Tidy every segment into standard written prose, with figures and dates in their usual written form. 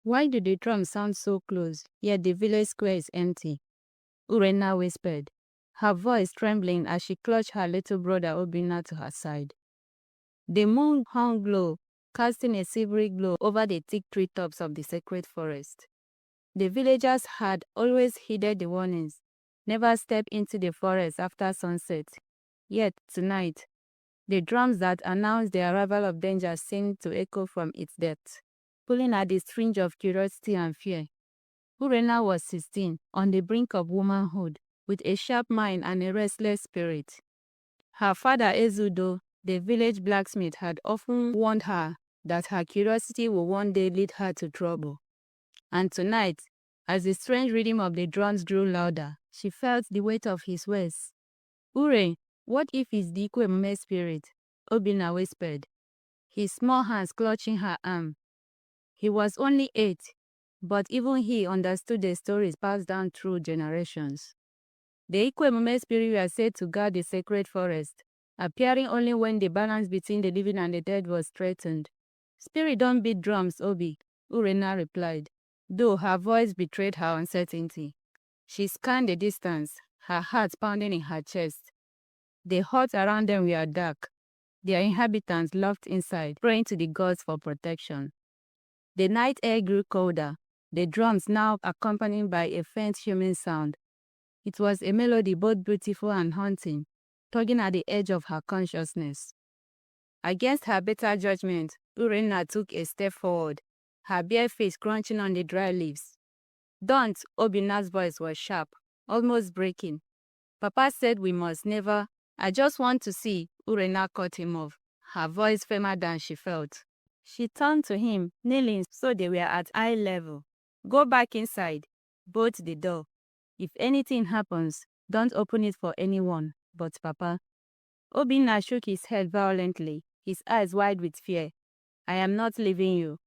Why do the drums sound so close, yet the village square is empty? Urenna whispered, her voice trembling as she clutched her little brother Obinna to her side. The moon hung low, casting a silvery glow over the thick treetops of the sacred forest. The villagers had always heeded the warnings, never step into the forest after sunset. Yet tonight, the drums that announced the arrival of danger seemed to echo from its depths, pulling at the string of curiosity and fear. Urenna was 16, on the brink of womanhood, with a sharp mind and a restless spirit. Her father Ezudo, the village blacksmith, had often warned her that her curiosity would one day lead her to trouble. And tonight, as the strange rhythm of the drums grew louder, she felt the weight of his words. Ure, what if it's the Ikwe spirit? Obinna whispered, his small hands clutching her arm. He was only 8, but even he understood the stories passed down through generations. The Ikwe spirit were said to guard the sacred forest, appearing only when the balance between the living and the dead was threatened. Spirit don't beat drums, Obi, Urenna replied, though her voice betrayed her uncertainty. She scanned the distance, her heart pounding in her chest. The huts around them were dark, their inhabitants locked inside, praying to the gods for protection. The night air grew colder, the drums now accompanied by a faint human sound. It was a melody both beautiful and haunting, tugging at the edge of her consciousness. Against her better judgment, Urenna took a step forward, her bare face crunching on the dry leaves. Don't, Obinna's voice was sharp, almost breaking. Papa said we must never. I just want to see, Urenna cut him off, her voice firmer than she felt. She turned to him, kneeling so they were at eye level. Go back inside, bolt the door. If anything happens, don't open it for anyone, but Papa. Obinna shook his head violently, his eyes wide with fear. I am not leaving you.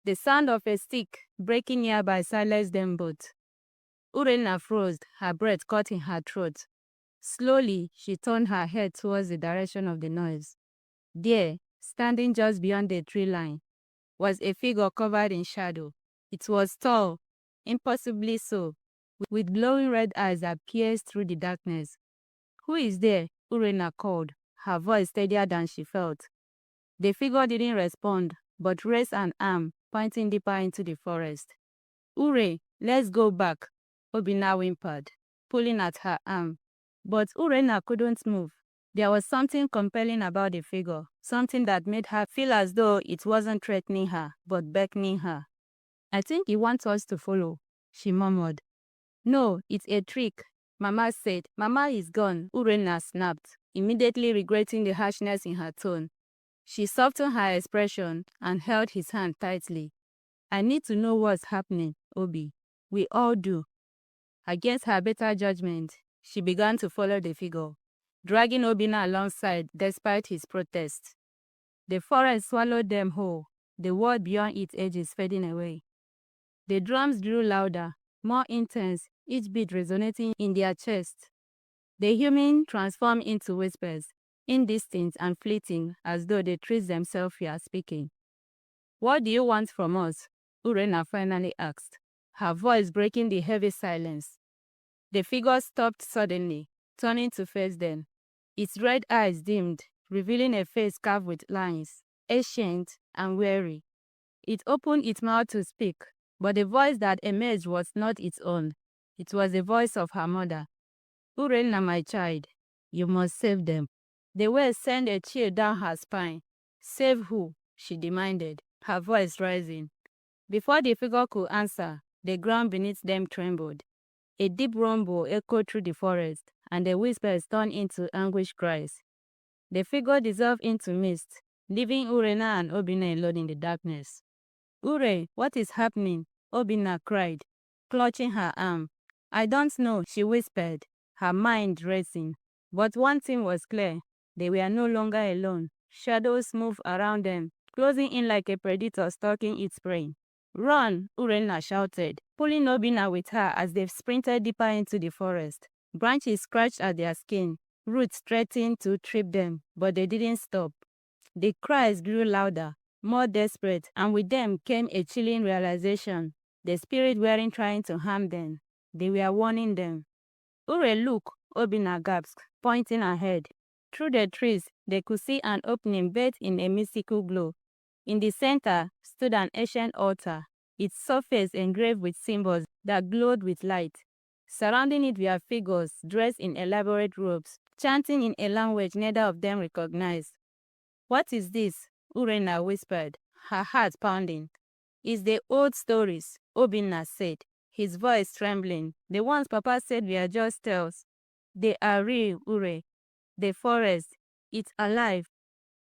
The sound of a stick breaking nearby silenced them both. Urenna froze, her breath caught in her throat. Slowly, she turned her head towards the direction of the noise. There, standing just beyond the tree line, was a figure covered in shadow. It was tall, impossibly so, with glowing red eyes that pierced through the darkness. Who is there? Urenna called, her voice steadier than she felt. The figure didn't respond, but raised an arm, pointing deeper into the forest. Ure, let's go back, Obinna whimpered, pulling at her arm. But Urenna couldn't move. There was something compelling about the figure, something that made her feel as though it wasn't threatening her, but beckoning her. I think he wants us to follow, she murmured. No, it's a trick, Mama said. Mama is gone, Urenna snapped, immediately regretting the harshness in her tone. She softened her expression and held his hand tightly. I need to know what's happening, Obi. We all do. Against her better judgment, she began to follow the figure, dragging Obinna alongside despite his protest. The forest swallowed them whole, the world beyond its edges fading away. The drums grew louder, more intense, each beat resonating in their chest. The humming transformed into whispers, indistinct and fleeting, as though the trees themselves were speaking. What do you want from us? Urenna finally asked, her voice breaking the heavy silence. The figure stopped suddenly, turning to face them. Its red eyes dimmed, revealing a face carved with lines, ancient and weary. It opened its mouth to speak, but the voice that emerged was not its own. It was the voice of her mother. Urenna, my child, you must save them. The words sent a chill down her spine. Save who? She demanded, her voice rising. Before the figure could answer, the ground beneath them trembled. A deep rumble echoed through the forest, and the whispers turned into anguished cries. The figure dissolved into mist, leaving Urenna and Obinna alone in the darkness. Ure, what is happening? Obinna cried, clutching her arm. I don't know, she whispered, her mind racing. But one thing was clear. They were no longer alone. Shadows moved around them, closing in like a predator stalking its prey. Run, Urenna shouted, pulling Obinna with her as they sprinted deeper into the forest. Branches scratched at their skin, roots threatened to trip them, but they didn't stop. The cries grew louder, more desperate, and with them came a chilling realization. The spirits weren't trying to harm them. They were warning them. Ure, look, Obinna gasped, pointing ahead. Through the trees, they could see an opening bathed in a mystical glow. In the center stood an ancient altar, its surface engraved with symbols that glowed with light. Surrounding it were figures dressed in elaborate robes, chanting in a language neither of them recognized. "What is this?" Urenna whispered, her heart pounding. "It's the old stories," Obinna said, his voice trembling. "The ones Papa said were just tales. They are real, Ure. The forest, it's alive."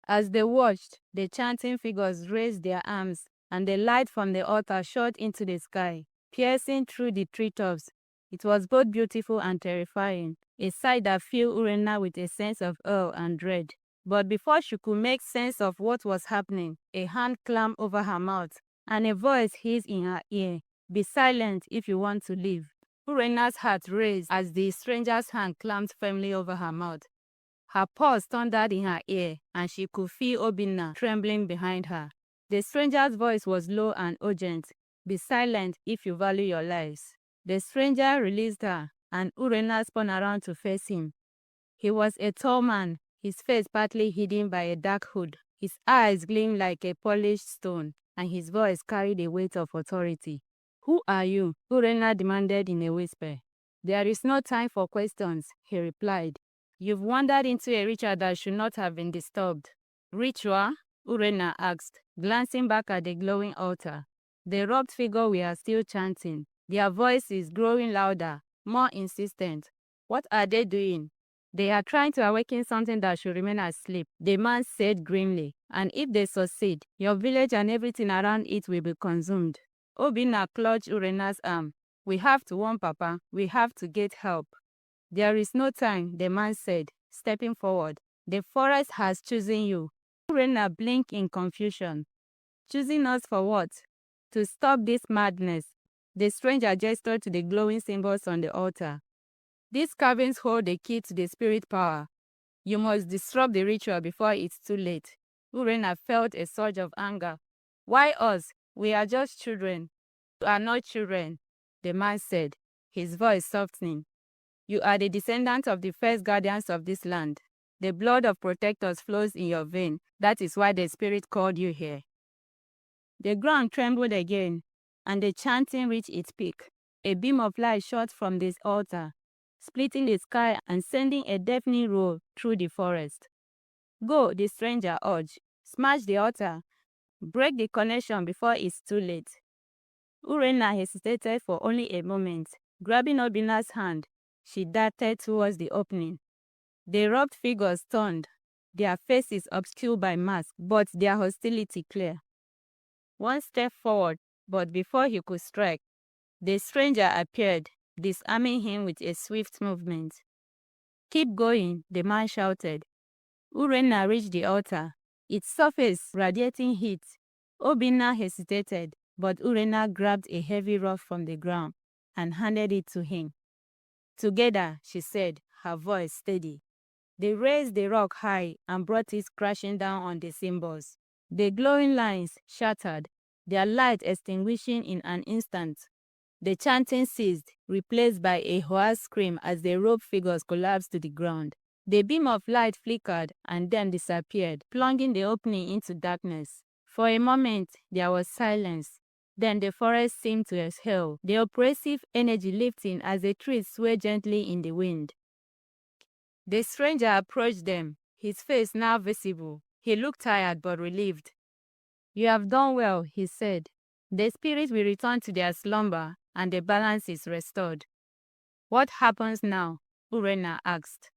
As they watched, the chanting figures raised their arms, and the light from the altar shot into the sky, piercing through the treetops. It was both beautiful and terrifying, a sight that filled Urenna with a sense of awe and dread. But before she could make sense of what was happening, a hand clamped over her mouth, and a voice hissed in her ear, "Be silent if you want to live." Urenna's heart raced as the stranger's hand clamped firmly over her mouth. Her paws thundered in her ear, and she could feel Obinna trembling behind her. The stranger's voice was low and urgent. "Be silent if you value your lives." The stranger released her, and Urenna spun around to face him. He was a tall man, his face partly hidden by a dark hood. His eyes gleamed like a polished stone, and his voice carried a weight of authority. "Who are you?" Urenna demanded in a whisper. "There is no time for questions," he replied. "You've wandered into a ritual that should not have been disturbed." "Ritual?" Urenna asked, glancing back at the glowing altar. The robed figures were still chanting, their voices growing louder, more insistent. "What are they doing?" "They are trying to awaken something that should remain asleep," the man said grimly. "And if they succeed, your village and everything around it will be consumed." Obinna clutched Urenna's arm. "We have to warn Papa. We have to get help." "There is no time," the man said, stepping forward. "The forest has chosen you." Urenna blinked in confusion. "Choosing us for what?" "To stop this madness." The stranger gestured to the glowing symbols on the altar. "These carvings hold the key to the spirit power. You must disrupt the ritual before it's too late." Urenna felt a surge of anger. "Why us? We are just children." "You are not children," the man said, his voice softening. "You are the descendants of the first guardians of this land. The blood of protectors flows in your veins. That is why the spirit called you here." The ground trembled again, and the chanting reached its peak. A beam of light shot from this altar, splitting the sky and sending a deafening roar through the forest. "Go," the stranger urged. "Smash the altar. Break the connection before it's too late." Urenna hesitated for only a moment. Grabbing Obinna's hand, she darted towards the opening. The robed figures turned, their faces obscured by masks, but their hostility clear. One step forward, but before he could strike, the stranger appeared, disarming him with a swift movement. "Keep going," the man shouted. Urenna reached the altar, its surface radiating heat. Obinna hesitated, but Urenna grabbed a heavy rock from the ground and handed it to him. "Together," she said, her voice steady. They raised the rock high and brought it crashing down on the symbols. The glowing lines shattered, their light extinguishing in an instant. The chanting ceased, replaced by a hoarse scream as the robed figures collapsed to the ground. The beam of light flickered and then disappeared, plunging the opening into darkness. For a moment, there was silence. Then the forest seemed to exhale, the oppressive energy lifting as the trees swayed gently in the wind. The stranger approached them, his face now visible. He looked tired but relieved. "You have done well," he said. "The spirits will return to their slumber and the balance is restored." "What happens now?" Urenna asked.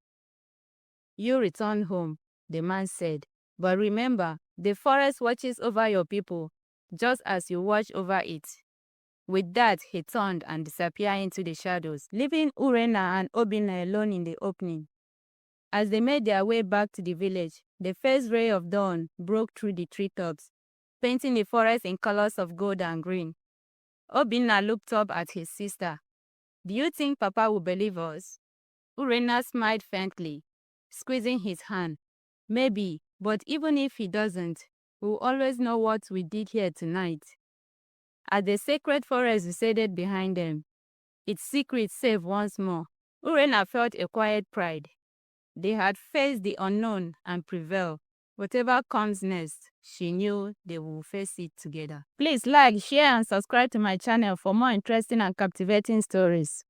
"You return home," the man said. "But remember, the forest watches over your people, just as you watch over it." With that, he turned and disappeared into the shadows, leaving Urenna and Obinna alone in the opening. As they made their way back to the village, the first ray of dawn broke through the treetops, painting the forest in colors of gold and green. Obinna looked up at his sister. "Do you think Papa will believe us?" Urenna smiled faintly, squeezing his hand. "Maybe, but even if he doesn't, We'll always know what we did here tonight. As the sacred forest receded behind them, its secrets safe once more, Urenna felt a quiet pride. They had faced the unknown and prevailed. Whatever comes next, she knew they will face it together. Please like, share and subscribe to my channel for more interesting and captivating stories.